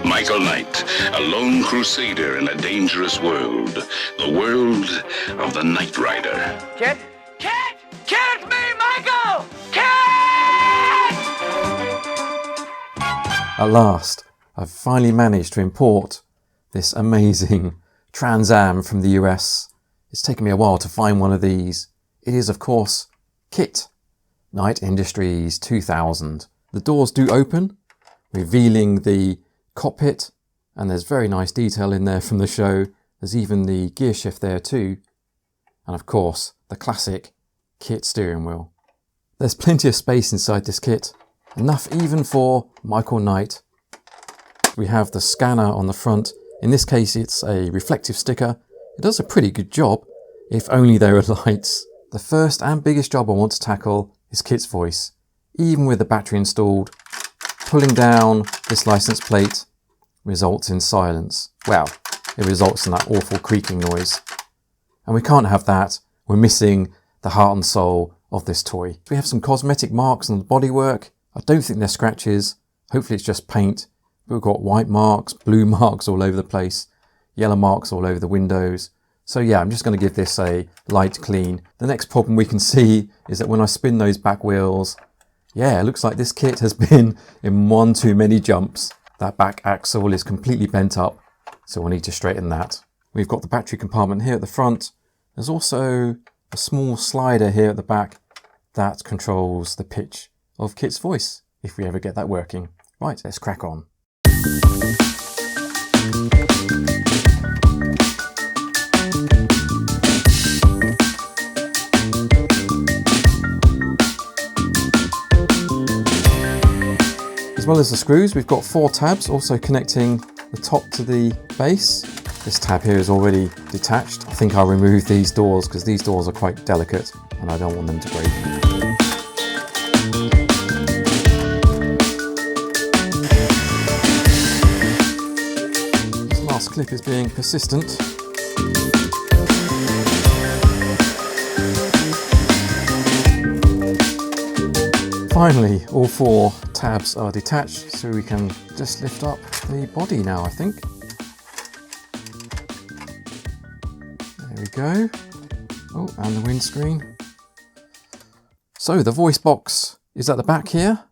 Michael Knight, a lone crusader in a dangerous world. The world of the Knight Rider. Kitt? Kitt! Kitt, it's me, Michael! Kitt! At last, I've finally managed to import this amazing Trans Am from the US. It's taken me a while to find one of these. It is, of course, Kitt, Knight Industries 2000. The doors do open, revealing the cockpit, and there's very nice detail in there from the show. There's even the gear shift there too, and of course the classic Kitt steering wheel. There's plenty of space inside this kit, enough even for Michael Knight. We have the scanner on the front. In this case it's a reflective sticker. It does a pretty good job, if only there were lights. The first and biggest job I want to tackle is Kitt's voice. Even with the battery installed, pulling down this license plate results in silence. Well, it results in that awful creaking noise. And we can't have that. We're missing the heart and soul of this toy. We have some cosmetic marks on the bodywork. I don't think they're scratches. Hopefully it's just paint. But we've got white marks, blue marks all over the place, yellow marks all over the windows. So yeah, I'm just going to give this a light clean. The next problem we can see is that when I spin those back wheels, yeah, it looks like this kit has been in one too many jumps. That back axle is completely bent up, so we'll need to straighten that. We've got the battery compartment here at the front. There's also a small slider here at the back that controls the pitch of Kitt's voice, if we ever get that working. Right, let's crack on. As well as the screws, we've got 4 tabs also connecting the top to the base. This tab here is already detached. I think I'll remove these doors because these doors are quite delicate and I don't want them to break. This last clip is being persistent. Finally, all 4 tabs are detached, so we can just lift up the body now, I think. There we go. Oh, and the windscreen. So the voice box is at the back here.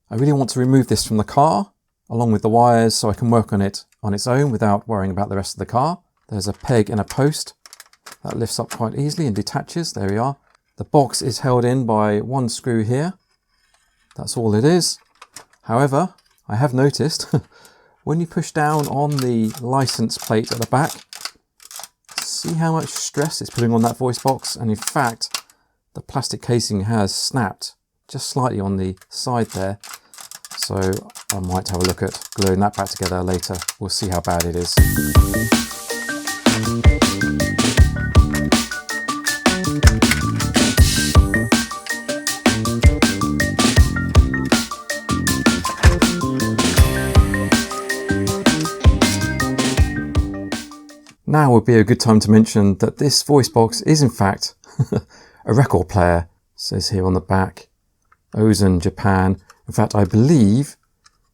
I really want to remove this from the car, along with the wires, so I can work on it on its own without worrying about the rest of the car. There's a peg and a post that lifts up quite easily and detaches. There we are. The box is held in by 1 screw here. That's all it is. However, I have noticed when you push down on the license plate at the back, see how much stress it's putting on that voice box, and in fact the plastic casing has snapped just slightly on the side there, so I might have a look at gluing that back together later. We'll see how bad it is. Now would be a good time to mention that this voice box is in fact a record player. It says here on the back, Ozen, Japan. In fact, I believe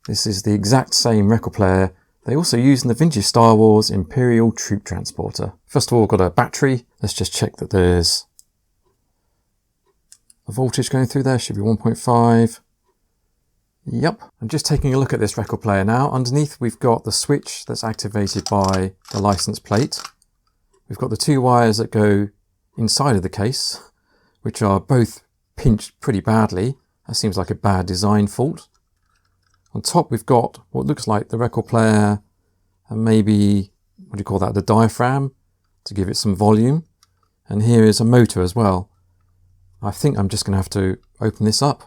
this is the exact same record player they also use in the vintage Star Wars Imperial Troop Transporter. First of all, we've got a battery. Let's just check that there's a voltage going through there. Should be 1.5. Yep, I'm just taking a look at this record player now. Underneath we've got the switch that's activated by the license plate. We've got the 2 wires that go inside of the case, which are both pinched pretty badly. That seems like a bad design fault. On top we've got what looks like the record player and maybe, what do you call that, the diaphragm to give it some volume. And here is a motor as well. I think I'm just going to have to open this up.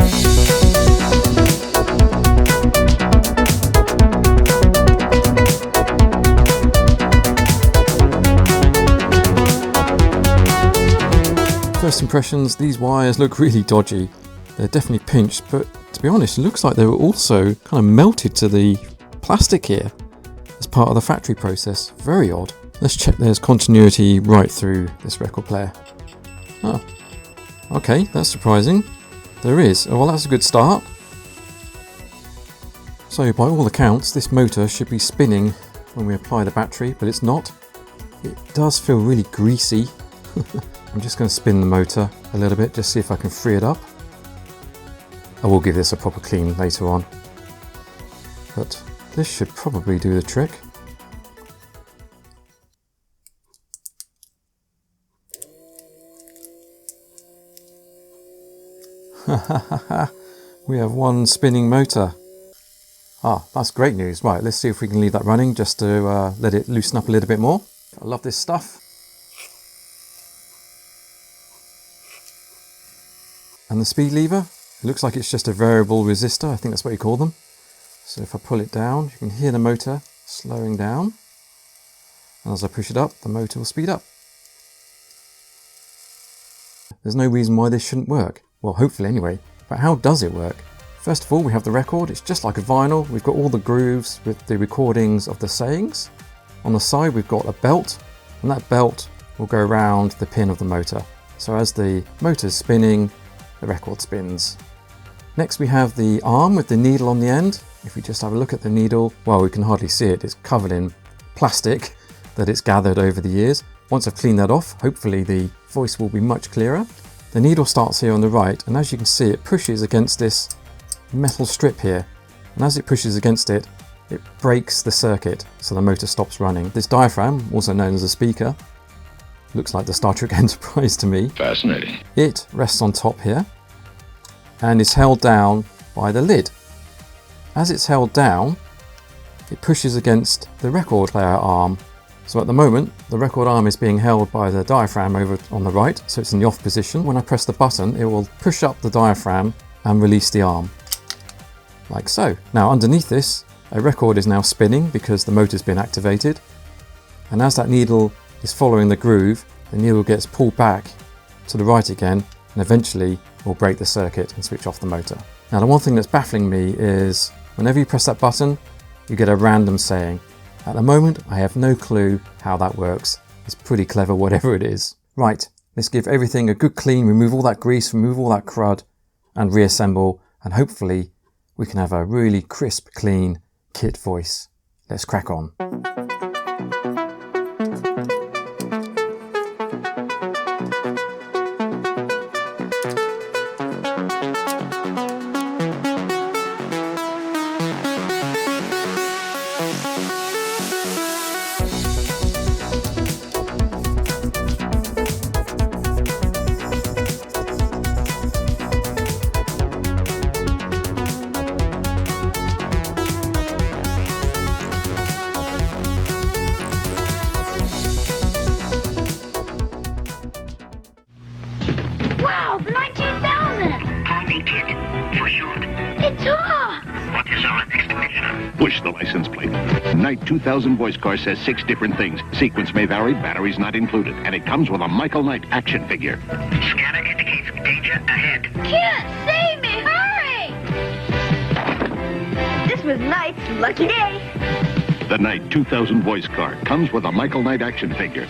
First impressions, these wires look really dodgy. They're definitely pinched, but to be honest, it looks like they were also kind of melted to the plastic here as part of the factory process. Very odd. Let's check there's continuity right through this record player. Oh, okay, that's surprising. There is. Oh, well, that's a good start. So by all accounts, this motor should be spinning when we apply the battery, but it's not. It does feel really greasy. I'm just going to spin the motor a little bit, just see if I can free it up. I will give this a proper clean later on, but this should probably do the trick. We have one spinning motor. Ah, that's great news. Right, let's see if we can leave that running just to let it loosen up a little bit more. I love this stuff. And the speed lever, it looks like it's just a variable resistor. I think that's what you call them. So if I pull it down, you can hear the motor slowing down. And as I push it up, the motor will speed up. There's no reason why this shouldn't work. Well, hopefully anyway. But how does it work? First of all, we have the record. It's just like a vinyl. We've got all the grooves with the recordings of the sayings. On the side, we've got a belt, and that belt will go around the pin of the motor. So as the motor's spinning, the record spins. Next, we have the arm with the needle on the end. If we just have a look at the needle, well, we can hardly see it. It's covered in plastic that it's gathered over the years. Once I've cleaned that off, hopefully the voice will be much clearer. The needle starts here on the right, and as you can see, it pushes against this metal strip here. And as it pushes against it, it breaks the circuit, so the motor stops running. This diaphragm, also known as a speaker, looks like the Star Trek Enterprise to me. Fascinating. It rests on top here, and is held down by the lid. As it's held down, it pushes against the record player arm. So at the moment, the record arm is being held by the diaphragm over on the right, so it's in the off position. When I press the button, it will push up the diaphragm and release the arm, like so. Now underneath this, a record is now spinning because the motor's been activated. And as that needle is following the groove, the needle gets pulled back to the right again, and eventually will break the circuit and switch off the motor. Now the one thing that's baffling me is whenever you press that button, you get a random saying. At the moment, I have no clue how that works. It's pretty clever, whatever it is. Right, let's give everything a good clean, remove all that grease, remove all that crud, and reassemble, and hopefully we can have a really crisp, clean Kitt voice. Let's crack on. Wow, 19,000! Copy Kitt, for short. It's off! What is our next mission? Push the license plate. Knight 2000 voice car says 6 different things. Sequence may vary, batteries not included. And it comes with a Michael Knight action figure. Scanner indicates danger ahead. Kitt, save me! Hurry! This was Knight's lucky day. The Knight 2000 voice car comes with a Michael Knight action figure.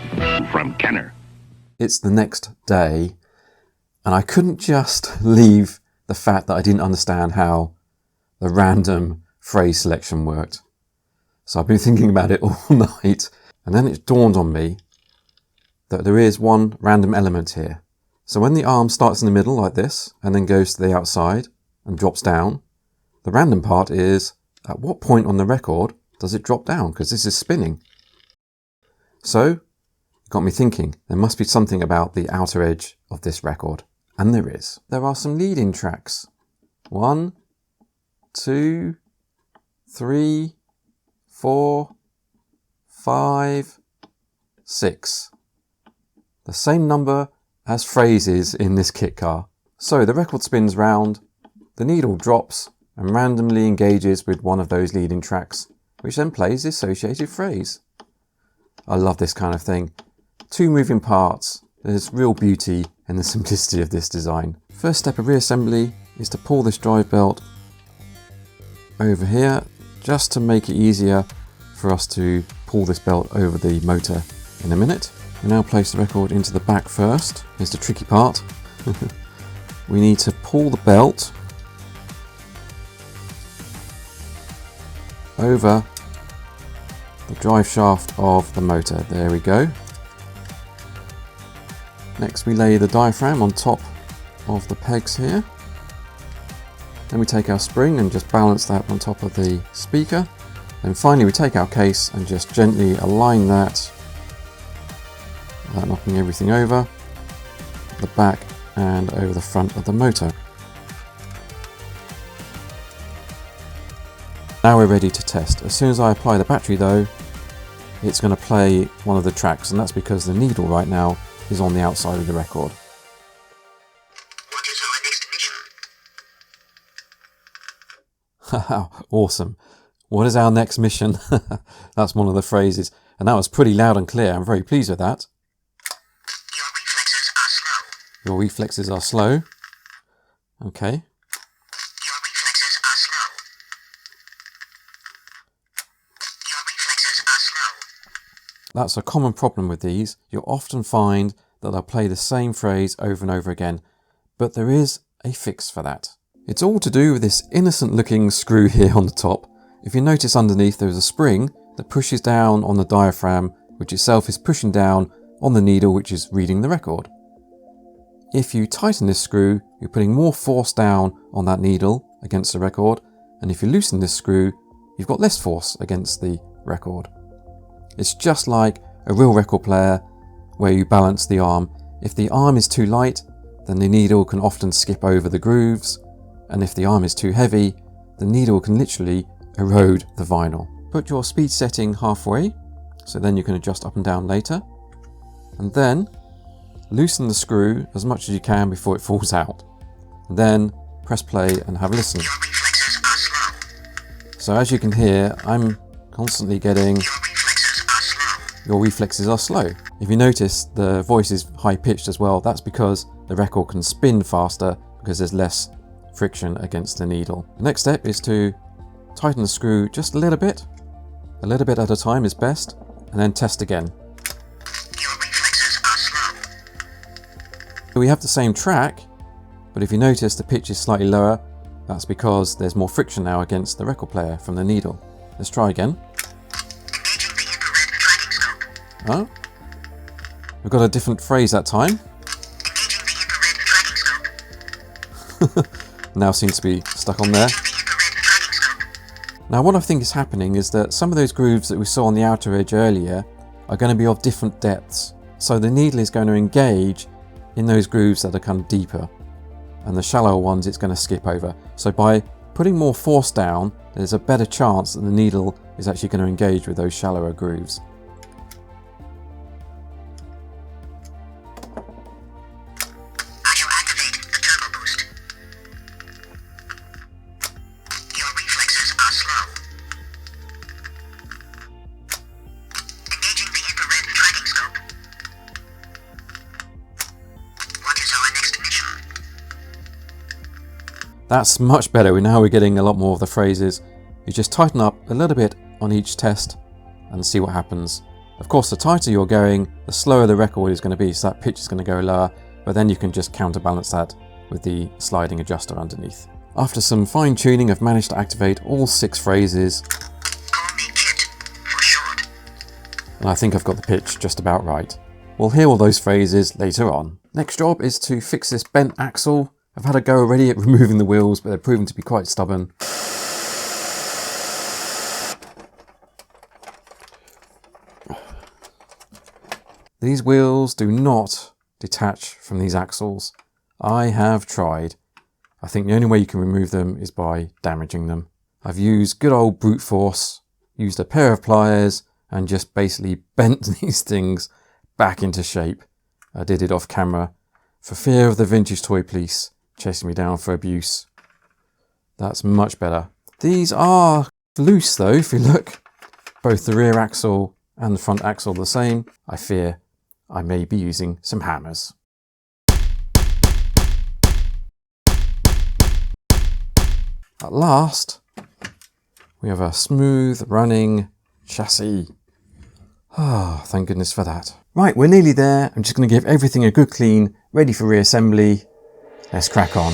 From Kenner. It's the next day, and I couldn't just leave the fact that I didn't understand how the random phrase selection worked. So I've been thinking about it all night, and then it dawned on me that there is one random element here. So when the arm starts in the middle like this, and then goes to the outside and drops down, the random part is at what point on the record does it drop down, because this is spinning. So it got me thinking, there must be something about the outer edge of this record. And there is. There are some lead-in tracks. 1, 2, 3, 4, 5, 6. The same number as phrases in this Kitt car. So the record spins round, the needle drops and randomly engages with one of those lead-in tracks, which then plays the associated phrase. I love this kind of thing. 2 moving parts. There's real beauty in the simplicity of this design. First step of reassembly is to pull this drive belt over here, just to make it easier for us to pull this belt over the motor in a minute. We now place the record into the back first. Here's the tricky part. We need to pull the belt over the drive shaft of the motor. There we go. Next we lay the diaphragm on top of the pegs here. Then we take our spring and just balance that on top of the speaker. Then finally we take our case and just gently align that without knocking everything over the back and over the front of the motor. Now we're ready to test. As soon as I apply the battery though, it's going to play one of the tracks, and that's because the needle right now is on the outside of the record. What is our next mission? Haha, awesome. What is our next mission? That's one of the phrases, and that was pretty loud and clear. I'm very pleased with that. Your reflexes are slow. Your reflexes are slow. Okay. Your reflexes are slow. Your reflexes are slow. That's a common problem with these. You'll often find that they'll play the same phrase over and over again, but there is a fix for that. It's all to do with this innocent looking screw here on the top. If you notice underneath there's a spring that pushes down on the diaphragm, which itself is pushing down on the needle which is reading the record. If you tighten this screw, you're putting more force down on that needle against the record, and if you loosen this screw, you've got less force against the record. It's just like a real record player where you balance the arm. If the arm is too light, then the needle can often skip over the grooves, and if the arm is too heavy, the needle can literally erode the vinyl. Put your speed setting halfway, so then you can adjust up and down later, and then loosen the screw as much as you can before it falls out. And then press play and have a listen. Your reflexes are slow. So as you can hear, I'm constantly getting Your reflexes are slow. your reflexes are slow. If you notice the voice is high pitched as well, that's because the record can spin faster because there's less friction against the needle. The next step is to tighten the screw just a little bit at a time is best, and then test again. Your reflexes are slow. We have the same track, but if you notice the pitch is slightly lower, that's because there's more friction now against the record player from the needle. Let's try again. Engaging the infrared tracking scope. Oh, we've got a different phrase that time. Engaging the infrared tracking scope. Now seems to be stuck on there. Engaging the infrared tracking scope. Now what I think is happening is that some of those grooves that we saw on the outer edge earlier are going to be of different depths. So the needle is going to engage in those grooves that are kind of deeper, and the shallower ones it's going to skip over. So by putting more force down, there's a better chance that the needle is actually going to engage with those shallower grooves. I shall activate the turbo boost. Your reflexes are slow. Engaging the infrared tracking scope. What is our next mission? That's much better. Now we're getting a lot more of the phrases. You just tighten up a little bit on each test and see what happens. Of course, the tighter you're going, the slower the record is going to be, so that pitch is going to go lower, but then you can just counterbalance that with the sliding adjuster underneath. After some fine tuning, I've managed to activate all 6 phrases, Call me Kitt, for short. and I think I've got the pitch just about right. We'll hear all those phrases later on. Next job is to fix this bent axle. I've had a go already at removing the wheels, but they're proven to be quite stubborn. These wheels do not detach from these axles. I have tried. I think the only way you can remove them is by damaging them. I've used good old brute force, used a pair of pliers, and just basically bent these things back into shape. I did it off camera for fear of the vintage toy police chasing me down for abuse. That's much better. These are loose though, if you look. Both the rear axle and the front axle the same. I fear I may be using some hammers. At last, we have a smooth running chassis. Ah, thank goodness for that. Right, we're nearly there. I'm just going to give everything a good clean, ready for reassembly. Let's crack on.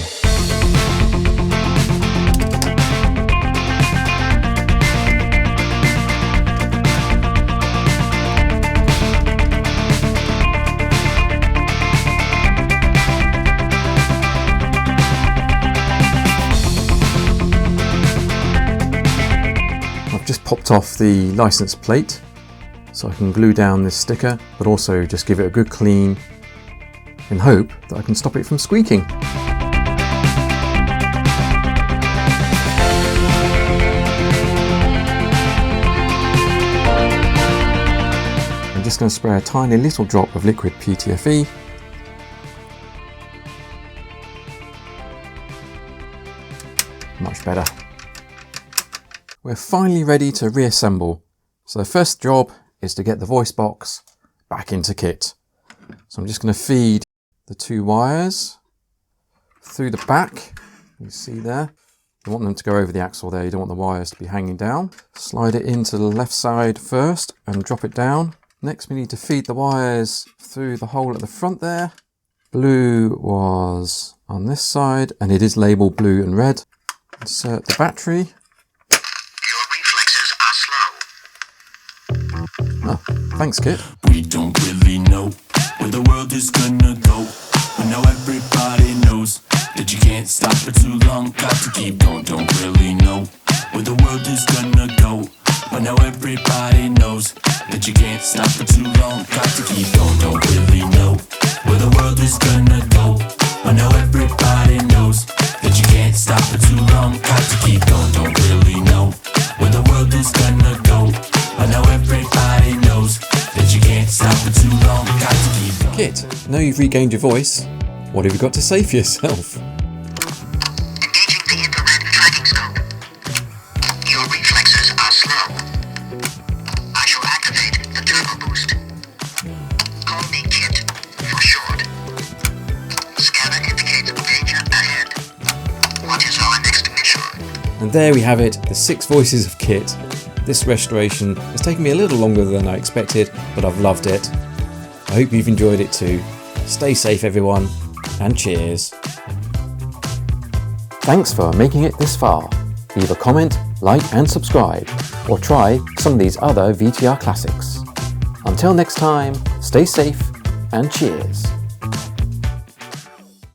ripped off the license plate so I can glue down this sticker, but also just give it a good clean in hope that I can stop it from squeaking. I'm just going to spray a tiny little drop of liquid PTFE . Much better. We're finally ready to reassemble. So the first job is to get the voice box back into Kitt. So I'm just going to feed the 2 wires through the back. You see there. You want them to go over the axle there. You don't want the wires to be hanging down. Slide it into the left side first and drop it down. Next we need to feed the wires through the hole at the front there. Blue was on this side and it is labelled blue and red. Insert the battery. Your reflexes are slow. Oh, thanks, Kitt. We don't really know where the world is gonna go, but now everybody knows that you can't stop for too long. Got to keep going. Don't really know where the world is gonna go, but now everybody knows that you can't stop for too long. Got to keep going. Don't really know where the world is gonna go, but now everybody knows that you can't stop for too long. Got to keep going. Don't really know where the world is gonna go, but now everybody knows that you can't stop for too long. Got to keep going. Kitt, now you've regained your voice, what have you got to say for yourself? Engaging the infrared tracking scope. Your reflexes are slow. I shall activate the turbo boost. Call me Kitt for short. Scanner indicates danger ahead. What is our next mission? And there we have it, the 6 voices of Kitt. This restoration has taken me a little longer than I expected, but I've loved it. I hope you've enjoyed it too. Stay safe everyone, and cheers. Thanks for making it this far. Leave a comment, like and subscribe, or try some of these other VTR classics. Until next time, stay safe and cheers.